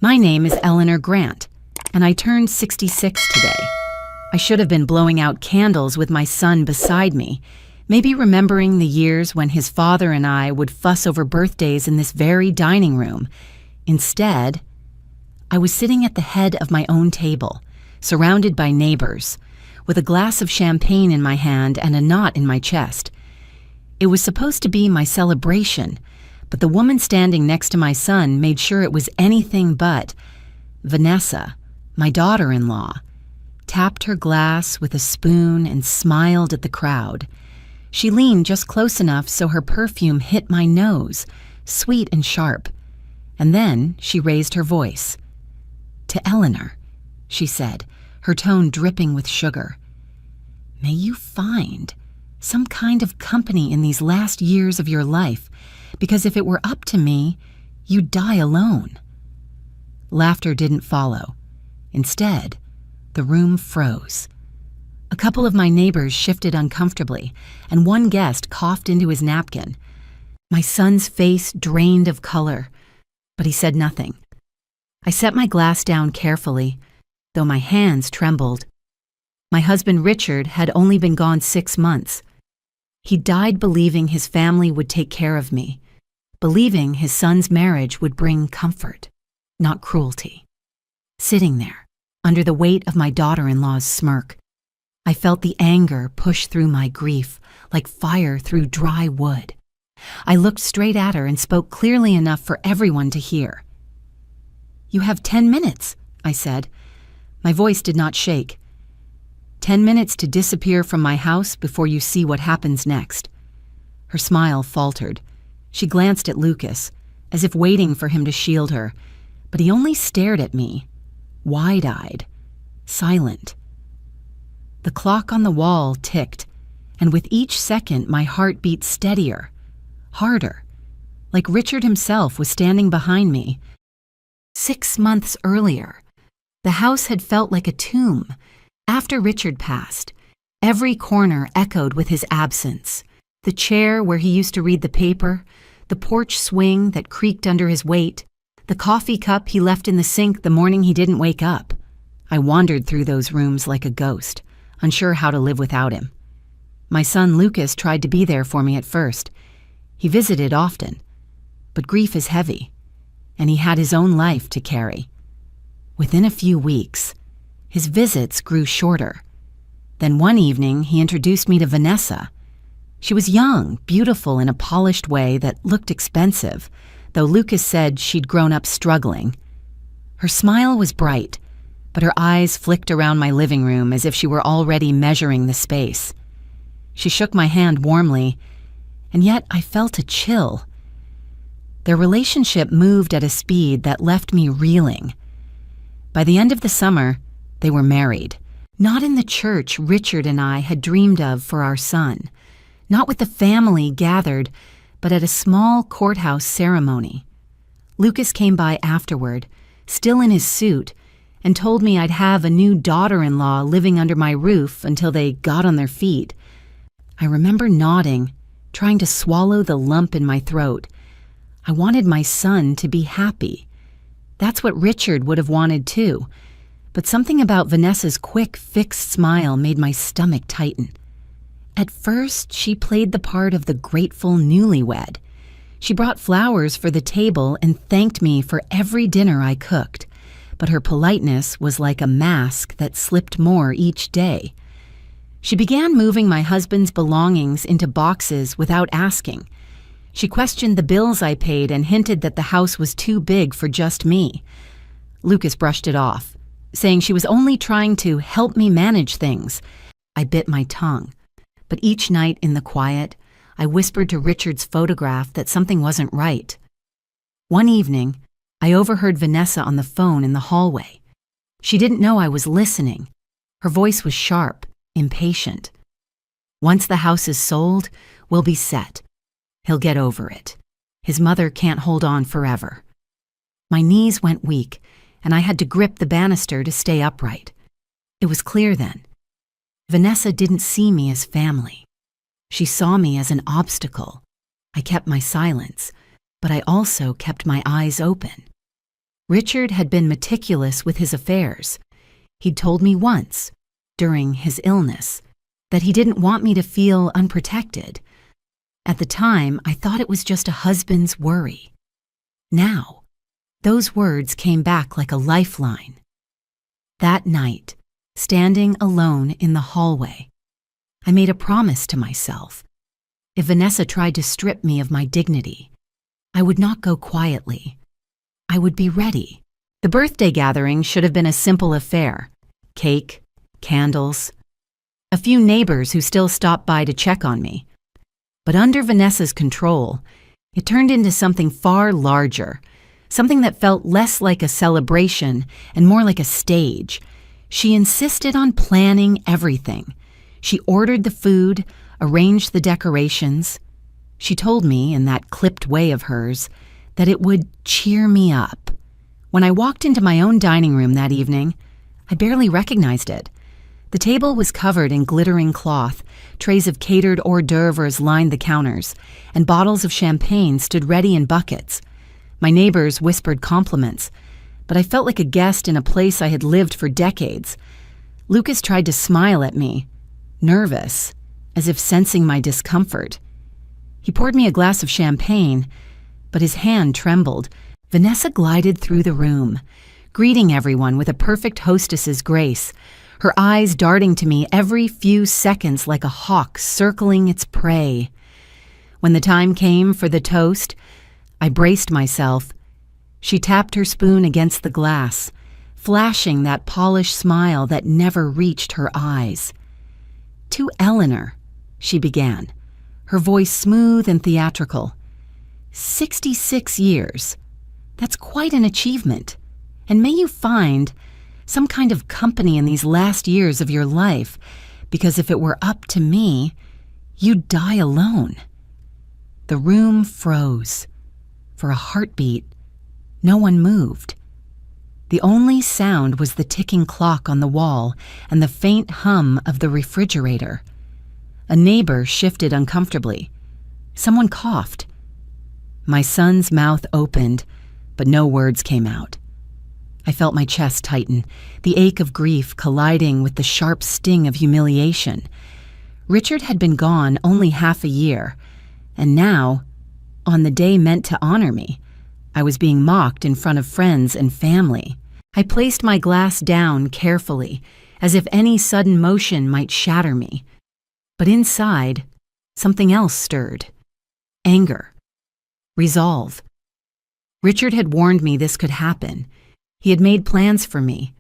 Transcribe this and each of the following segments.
My name is Eleanor Grant, and I turned 66 today. I should have been blowing out candles with my son beside me, maybe remembering the years when his father and I would fuss over birthdays in this very dining room. Instead, I was sitting at the head of my own table, surrounded by neighbors, with a glass of champagne in my hand and a knot in my chest. It was supposed to be my celebration, but the woman standing next to my son made sure it was anything but. Vanessa, my daughter-in-law, tapped her glass with a spoon and smiled at the crowd. She leaned just close enough so her perfume hit my nose, sweet and sharp. And then she raised her voice. "To Eleanor," she said, her tone dripping with sugar. "May you find some kind of company in these last years of your life, because if it were up to me, you'd die alone." Laughter didn't follow. Instead, the room froze. A couple of my neighbors shifted uncomfortably, and one guest coughed into his napkin. My son's face drained of color, but he said nothing. I set my glass down carefully, though my hands trembled. My husband Richard had only been gone 6 months. He died believing his family would take care of me, believing his son's marriage would bring comfort, not cruelty. Sitting there, under the weight of my daughter-in-law's smirk, I felt the anger push through my grief like fire through dry wood. I looked straight at her and spoke clearly enough for everyone to hear. "You have 10 minutes, I said. My voice did not shake. 10 minutes to disappear from my house before you see what happens next." Her smile faltered. She glanced at Lucas, as if waiting for him to shield her, but he only stared at me, wide-eyed, silent. The clock on the wall ticked, and with each second my heart beat steadier, harder, like Richard himself was standing behind me. 6 months earlier, the house had felt like a tomb. After Richard passed, every corner echoed with his absence. The chair where he used to read the paper, the porch swing that creaked under his weight, the coffee cup he left in the sink the morning he didn't wake up. I wandered through those rooms like a ghost, unsure how to live without him. My son Lucas tried to be there for me at first. He visited often, but grief is heavy, and he had his own life to carry. Within a few weeks, his visits grew shorter. Then one evening, he introduced me to Vanessa. She was young, beautiful in a polished way that looked expensive, though Lucas said she'd grown up struggling. Her smile was bright, but her eyes flicked around my living room as if she were already measuring the space. She shook my hand warmly, and yet I felt a chill. Their relationship moved at a speed that left me reeling. By the end of the summer, they were married, not in the church Richard and I had dreamed of for our son, not with the family gathered, but at a small courthouse ceremony. Lucas came by afterward, still in his suit, and told me I'd have a new daughter-in-law living under my roof until they got on their feet. I remember nodding, trying to swallow the lump in my throat. I wanted my son to be happy. That's what Richard would have wanted too. But something about Vanessa's quick, fixed smile made my stomach tighten. At first, she played the part of the grateful newlywed. She brought flowers for the table and thanked me for every dinner I cooked. But her politeness was like a mask that slipped more each day. She began moving my husband's belongings into boxes without asking. She questioned the bills I paid and hinted that the house was too big for just me. Lucas brushed it off, saying she was only trying to help me manage things. I bit my tongue, but each night in the quiet, I whispered to Richard's photograph that something wasn't right. One evening, I overheard Vanessa on the phone in the hallway. She didn't know I was listening. Her voice was sharp, impatient. "Once the house is sold, we'll be set. He'll get over it. His mother can't hold on forever." My knees went weak, and I had to grip the banister to stay upright. It was clear then. Vanessa didn't see me as family. She saw me as an obstacle. I kept my silence, but I also kept my eyes open. Richard had been meticulous with his affairs. He'd told me once, during his illness, that he didn't want me to feel unprotected. At the time, I thought it was just a husband's worry. Now, those words came back like a lifeline. That night, standing alone in the hallway, I made a promise to myself. If Vanessa tried to strip me of my dignity, I would not go quietly. I would be ready. The birthday gathering should have been a simple affair. Cake, candles, a few neighbors who still stopped by to check on me. But under Vanessa's control, it turned into something far larger, something that felt less like a celebration and more like a stage. She insisted on planning everything. She ordered the food, arranged the decorations. She told me, in that clipped way of hers, that it would cheer me up. When I walked into my own dining room that evening, I barely recognized it. The table was covered in glittering cloth, trays of catered hors d'oeuvres lined the counters, and bottles of champagne stood ready in buckets. My neighbors whispered compliments, but I felt like a guest in a place I had lived for decades. Lucas tried to smile at me, nervous, as if sensing my discomfort. He poured me a glass of champagne, but his hand trembled. Vanessa glided through the room, greeting everyone with a perfect hostess's grace, her eyes darting to me every few seconds like a hawk circling its prey. When the time came for the toast, I braced myself. She tapped her spoon against the glass, flashing that polished smile that never reached her eyes. "To Eleanor," she began, her voice smooth and theatrical. 66 years. That's quite an achievement. And may you find some kind of company in these last years of your life, because if it were up to me, you'd die alone. The room froze. For a heartbeat, no one moved. The only sound was the ticking clock on the wall and the faint hum of the refrigerator. A neighbor shifted uncomfortably. Someone coughed. My son's mouth opened, but no words came out. I felt my chest tighten, the ache of grief colliding with the sharp sting of humiliation. Richard had been gone only half a year, and now, on the day meant to honor me, I was being mocked in front of friends and family. I placed my glass down carefully, as if any sudden motion might shatter me. But inside, something else stirred. Anger. Resolve. Richard had warned me this could happen. He had made plans for me,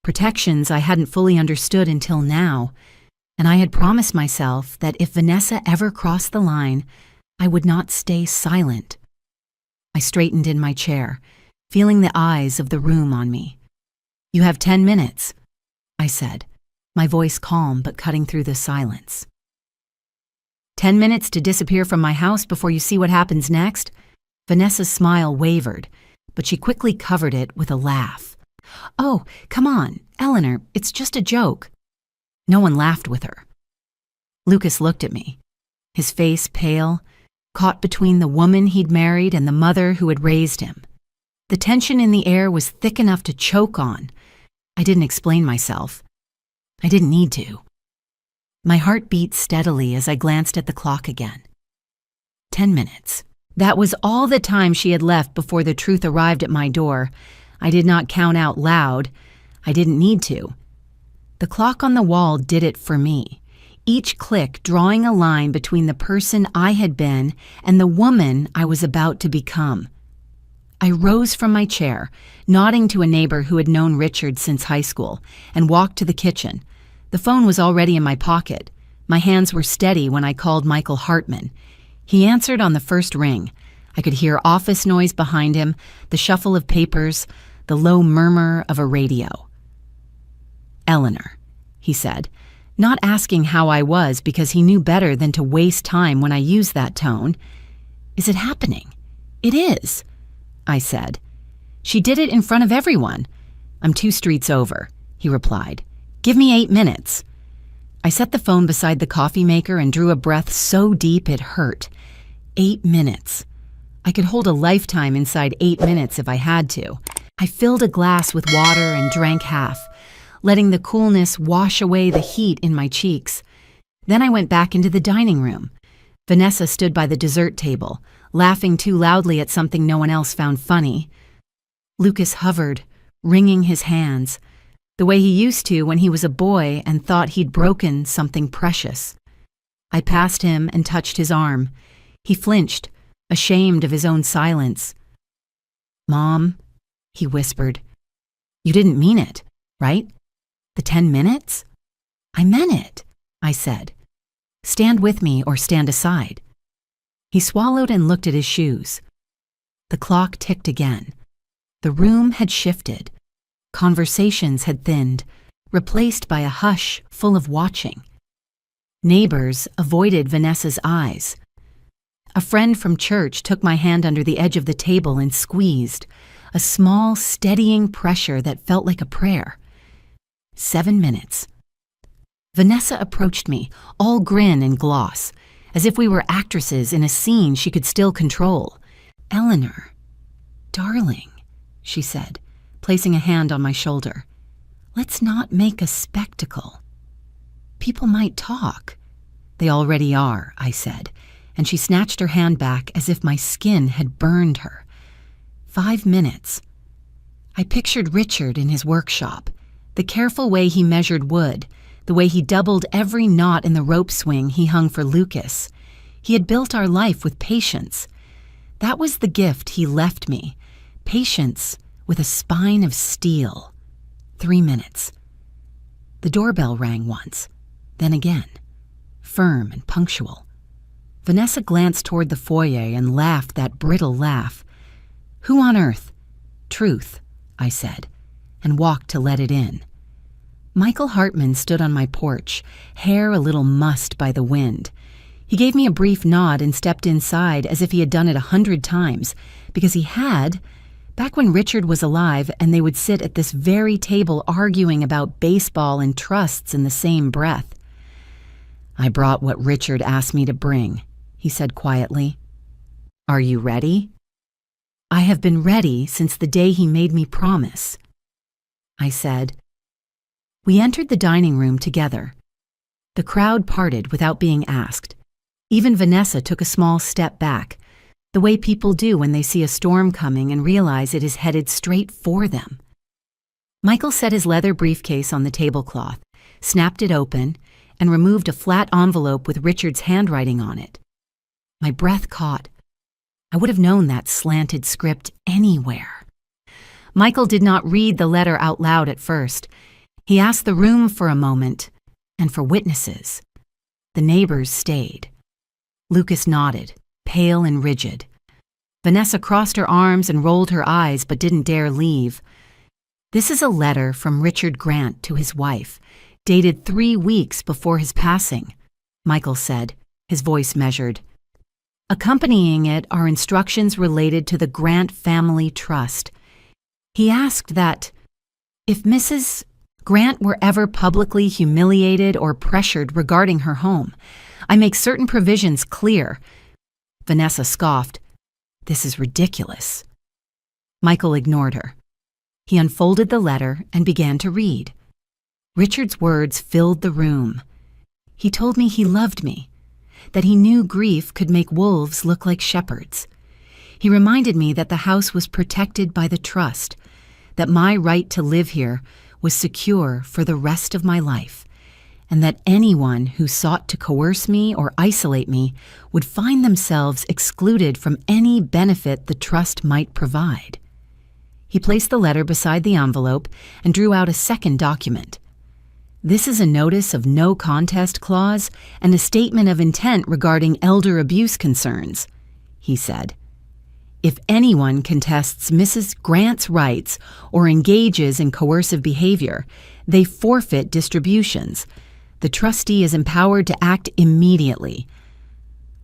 protections I hadn't fully understood until now, and I had promised myself that if Vanessa ever crossed the line, I would not stay silent. I straightened in my chair, feeling the eyes of the room on me. "You have 10 minutes, I said, my voice calm but cutting through the silence. 10 minutes to disappear from my house before you see what happens next?" Vanessa's smile wavered, but she quickly covered it with a laugh. "Oh, come on, Eleanor, it's just a joke." No one laughed with her. Lucas looked at me, his face pale, caught between the woman he'd married and the mother who had raised him. The tension in the air was thick enough to choke on. I didn't explain myself. I didn't need to. My heart beat steadily as I glanced at the clock again. 10 minutes. That was all the time she had left before the truth arrived at my door. I did not count out loud. I didn't need to. The clock on the wall did it for me, each click drawing a line between the person I had been and the woman I was about to become. I rose from my chair, nodding to a neighbor who had known Richard since high school, and walked to the kitchen. The phone was already in my pocket. My hands were steady when I called Michael Hartman. He answered on the first ring. I could hear office noise behind him, the shuffle of papers, the low murmur of a radio. "Eleanor," he said, not asking how I was because he knew better than to waste time when I used that tone. "Is it happening?" "It is," I said. "She did it in front of everyone." "I'm 2 streets over," he replied. "Give me 8 minutes." I set the phone beside the coffee maker and drew a breath so deep it hurt. 8 minutes. I could hold a lifetime inside 8 minutes if I had to. I filled a glass with water and drank half, letting the coolness wash away the heat in my cheeks. Then I went back into the dining room. Vanessa stood by the dessert table, laughing too loudly at something no one else found funny. Lucas hovered, wringing his hands, the way he used to when he was a boy and thought he'd broken something precious. I passed him and touched his arm. He flinched, ashamed of his own silence. "Mom," he whispered, "you didn't mean it, right? The 10 minutes?" "I meant it," I said. "Stand with me or stand aside." He swallowed and looked at his shoes. The clock ticked again. The room had shifted. Conversations had thinned, replaced by a hush full of watching. Neighbors avoided Vanessa's eyes. A friend from church took my hand under the edge of the table and squeezed, a small, steadying pressure that felt like a prayer. 7 minutes. Vanessa approached me, all grin and gloss, as if we were actresses in a scene she could still control. "Eleanor, darling," she said, placing a hand on my shoulder. "Let's not make a spectacle. People might talk." "They already are," I said, and she snatched her hand back as if my skin had burned her. 5 minutes. I pictured Richard in his workshop, the careful way he measured wood, the way he doubled every knot in the rope swing he hung for Lucas. He had built our life with patience. That was the gift he left me, patience with a spine of steel. 3 minutes. The doorbell rang once, then again, firm and punctual. Vanessa glanced toward the foyer and laughed that brittle laugh. "Who on earth?" "Truth," I said, and walked to let it in. Michael Hartman stood on my porch, hair a little mussed by the wind. He gave me a brief nod and stepped inside as if he had done it 100 times, because he had, back when Richard was alive and they would sit at this very table arguing about baseball and trusts in the same breath. "I brought what Richard asked me to bring," he said quietly. "Are you ready?" "I have been ready since the day he made me promise," I said. We entered the dining room together. The crowd parted without being asked. Even Vanessa took a small step back, the way people do when they see a storm coming and realize it is headed straight for them. Michael set his leather briefcase on the tablecloth, snapped it open, and removed a flat envelope with Richard's handwriting on it. My breath caught. I would have known that slanted script anywhere. Michael did not read the letter out loud at first. He asked the room for a moment, and for witnesses. The neighbors stayed. Lucas nodded, pale and rigid. Vanessa crossed her arms and rolled her eyes but didn't dare leave. "This is a letter from Richard Grant to his wife, dated 3 weeks before his passing," Michael said, his voice measured. "Accompanying it are instructions related to the Grant Family Trust. He asked that, if Mrs. Grant were ever publicly humiliated or pressured regarding her home, I make certain provisions clear." Vanessa scoffed. "This is ridiculous." Michael ignored her. He unfolded the letter and began to read. Richard's words filled the room. He told me he loved me, that he knew grief could make wolves look like shepherds. He reminded me that the house was protected by the trust, that my right to live here was secure for the rest of my life, and that anyone who sought to coerce me or isolate me would find themselves excluded from any benefit the trust might provide. He placed the letter beside the envelope and drew out a second document. "This is a notice of no contest clause and a statement of intent regarding elder abuse concerns," he said. "If anyone contests Mrs. Grant's rights or engages in coercive behavior, they forfeit distributions. The trustee is empowered to act immediately."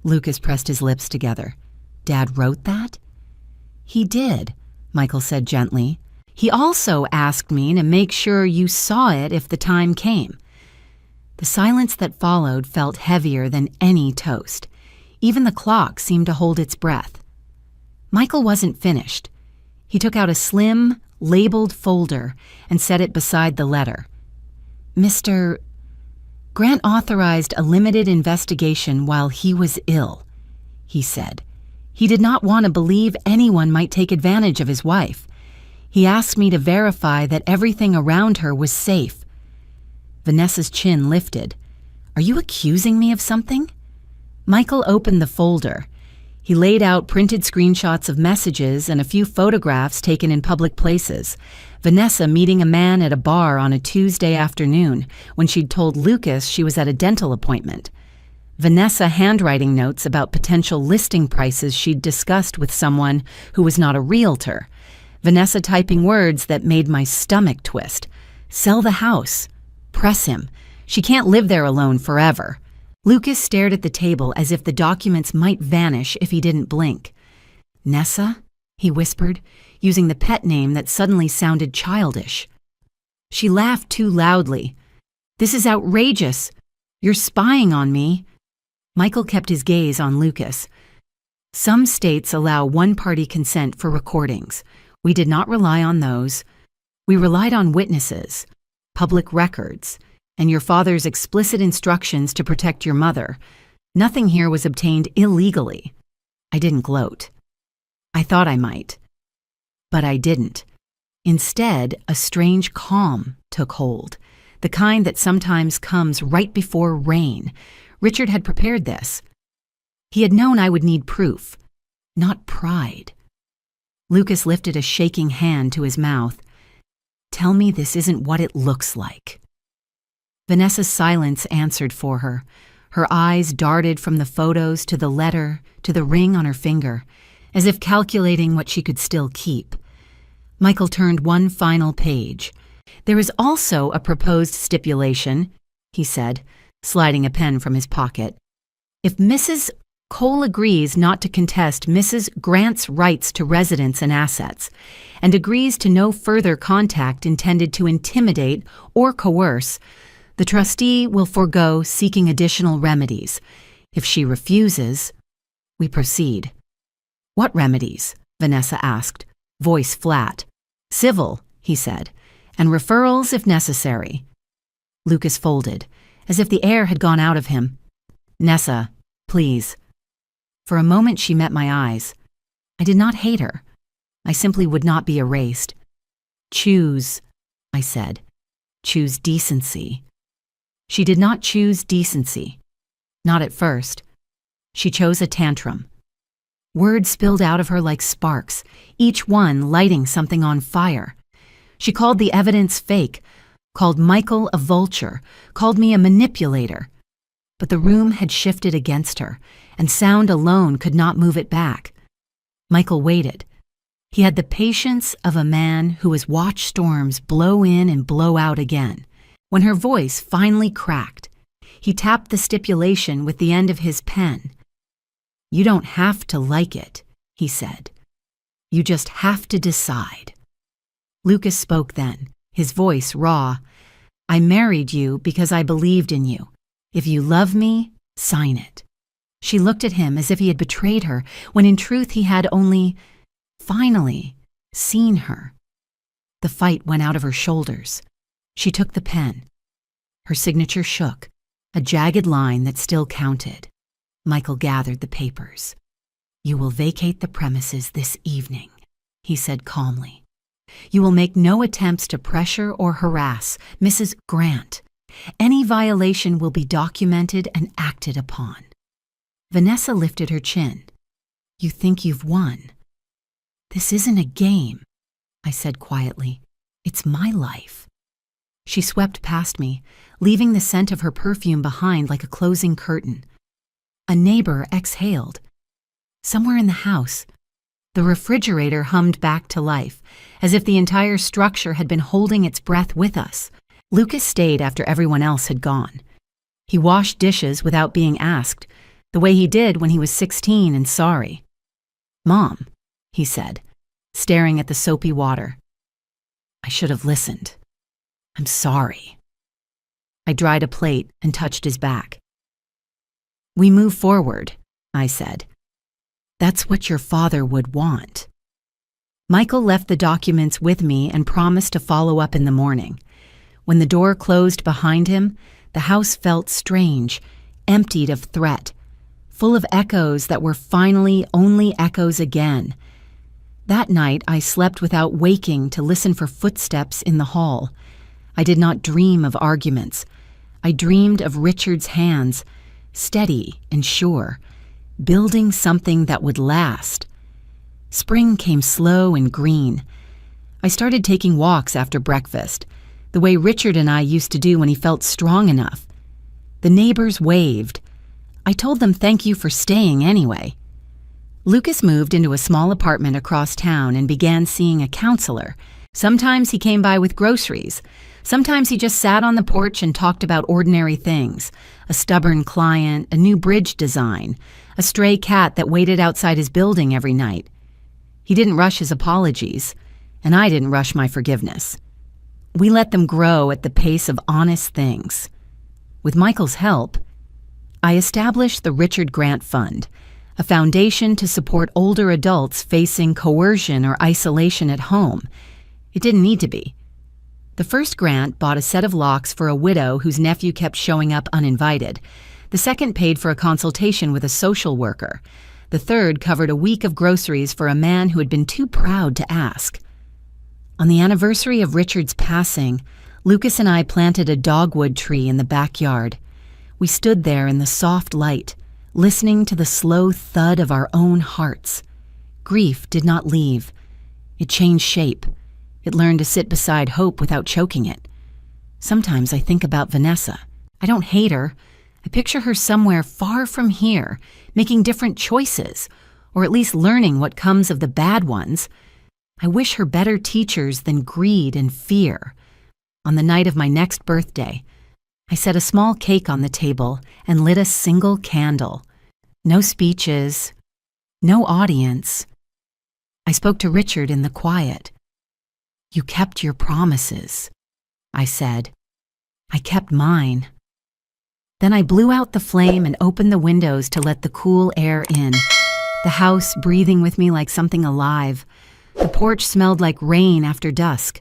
Lucas pressed his lips together. "Dad wrote that?" "He did," Michael said gently. "He also asked me to make sure you saw it if the time came." The silence that followed felt heavier than any toast. Even the clock seemed to hold its breath. Michael wasn't finished. He took out a slim, labeled folder, and set it beside the letter. Mr. Grant authorized a limited investigation while he was ill, he said. He did not want to believe anyone might take advantage of his wife. He asked me to verify that everything around her was safe. Vanessa's chin lifted. Are you accusing me of something? Michael opened the folder. He laid out printed screenshots of messages and a few photographs taken in public places. Vanessa meeting a man at a bar on a Tuesday afternoon when she'd told Lucas she was at a dental appointment. Vanessa handwriting notes about potential listing prices she'd discussed with someone who was not a realtor. Vanessa typing words that made my stomach twist. Sell the house. Press him. She can't live there alone forever. Lucas stared at the table as if the documents might vanish if he didn't blink. Nessa? He whispered, using the pet name that suddenly sounded childish. She laughed too loudly. This is outrageous. You're spying on me. Michael kept his gaze on Lucas. Some states allow one-party consent for recordings. We did not rely on those. We relied on witnesses, public records, and your father's explicit instructions to protect your mother. Nothing here was obtained illegally. I didn't gloat. I thought I might. But I didn't. Instead, a strange calm took hold, the kind that sometimes comes right before rain. Richard had prepared this. He had known I would need proof, not pride. Lucas lifted a shaking hand to his mouth. Tell me this isn't what it looks like. Vanessa's silence answered for her. Her eyes darted from the photos to the letter to the ring on her finger, as if calculating what she could still keep. Michael turned one final page. There is also a proposed stipulation, he said, sliding a pen from his pocket. If Mrs. Cole agrees not to contest Mrs. Grant's rights to residence and assets, and agrees to no further contact intended to intimidate or coerce, the trustee will forego seeking additional remedies. If she refuses, we proceed. What remedies? Vanessa asked, voice flat. Civil, he said, and referrals if necessary. Lucas folded, as if the air had gone out of him. Nessa, please. For a moment she met my eyes. I did not hate her. I simply would not be erased. Choose, I said. Choose decency. She did not choose decency. Not at first. She chose a tantrum. Words spilled out of her like sparks, each one lighting something on fire. She called the evidence fake, called Michael a vulture, called me a manipulator. But the room had shifted against her, and sound alone could not move it back. Michael waited. He had the patience of a man who has watched storms blow in and blow out again. When her voice finally cracked, he tapped the stipulation with the end of his pen. You don't have to like it, he said. You just have to decide. Lucas spoke then, his voice raw. I married you because I believed in you. If you love me, sign it. She looked at him as if he had betrayed her, when in truth he had only, finally, seen her. The fight went out of her shoulders. She took the pen. Her signature shook, a jagged line that still counted. Michael gathered the papers. You will vacate the premises this evening, he said calmly. You will make no attempts to pressure or harass Mrs. Grant. Any violation will be documented and acted upon. Vanessa lifted her chin. You think you've won. This isn't a game, I said quietly. It's my life. She swept past me, leaving the scent of her perfume behind like a closing curtain. A neighbor exhaled. Somewhere in the house, the refrigerator hummed back to life, as if the entire structure had been holding its breath with us. Lucas stayed after everyone else had gone. He washed dishes without being asked, the way he did when he was 16 and sorry. Mom, he said, staring at the soapy water. I should have listened. I'm sorry. I dried a plate and touched his back. We move forward, I said. That's what your father would want. Michael left the documents with me and promised to follow up in the morning. When the door closed behind him, the house felt strange, emptied of threat, full of echoes that were finally only echoes again. That night, I slept without waking to listen for footsteps in the hall. I did not dream of arguments. I dreamed of Richard's hands, steady and sure, building something that would last. Spring came slow and green. I started taking walks after breakfast, the way Richard and I used to do when he felt strong enough. The neighbors waved. I told them thank you for staying anyway. Lucas moved into a small apartment across town and began seeing a counselor. Sometimes he came by with groceries. Sometimes he just sat on the porch and talked about ordinary things: a stubborn client, a new bridge design, a stray cat that waited outside his building every night. He didn't rush his apologies, and I didn't rush my forgiveness. We let them grow at the pace of honest things. With Michael's help, I established the Richard Grant Fund, a foundation to support older adults facing coercion or isolation at home. It didn't need to be. The first grant bought a set of locks for a widow whose nephew kept showing up uninvited. The second paid for a consultation with a social worker. The third covered a week of groceries for a man who had been too proud to ask. On the anniversary of Richard's passing, Lucas and I planted a dogwood tree in the backyard. We stood there in the soft light, listening to the slow thud of our own hearts. Grief did not leave. It changed shape. It learned to sit beside hope without choking it. Sometimes I think about Vanessa. I don't hate her. I picture her somewhere far from here, making different choices, or at least learning what comes of the bad ones. I wish her better teachers than greed and fear. On the night of my next birthday, I set a small cake on the table and lit a single candle. No speeches, no audience. I spoke to Richard in the quiet. "You kept your promises," I said. "I kept mine." Then I blew out the flame and opened the windows to let the cool air in, the house breathing with me like something alive. The porch smelled like rain after dusk.